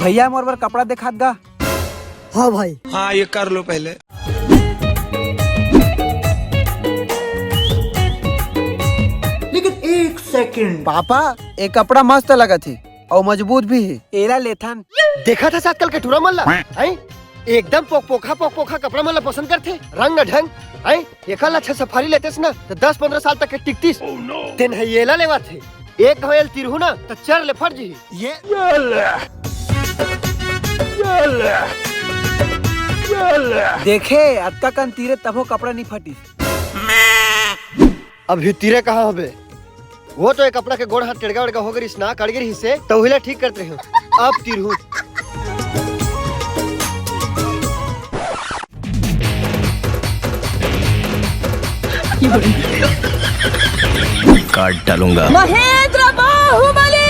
भैया मोर बर कपड़ा दिखात गा। हाँ भाई। हाँ ये कर लो पहले। लेकिन एक सेकंड पापा ये कपड़ा मस्त लगा थी और मजबूत भी है। एला लेथन देखा था आजकल के ठुरा मल्ला हैं? एकदम पोखा कपड़ा मल्ला पसंद करते रंग न ढंग हैं? एकल अच्छा सफारी लेते ना तो 10-15 साल तक के टिकतीस। तेन है येला लेवा थे एक घवेल तिरहु ना तो चर ले फट जी ये देखे अत्ता कन तीरे तभो कपड़ा नहीं फटी। अभी तीरे कहाँ होबे? वो तो एक कपड़ा के गोड़ हाथ टेढ़गा वेढ़गा हो गई ना कट गई हिस्से तो वही ठीक करते हैं। अब तिरहु काट डालूंगा। महेंद्र बाहुबली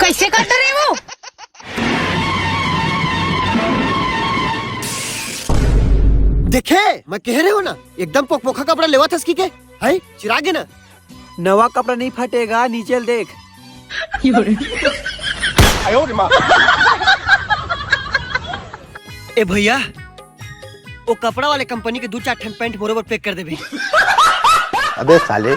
कैसे करते रहे वो? देखे मैं कह रहे हो ना एकदम पोखा कपड़ा लेवा था इसकी के है चिरागे ना नवा कपड़ा नहीं फटेगा नीचे देख। ए भैया वो कपड़ा वाले कंपनी के 2-4 ठन पैंट बरोबर पैक कर देबे। अबे साले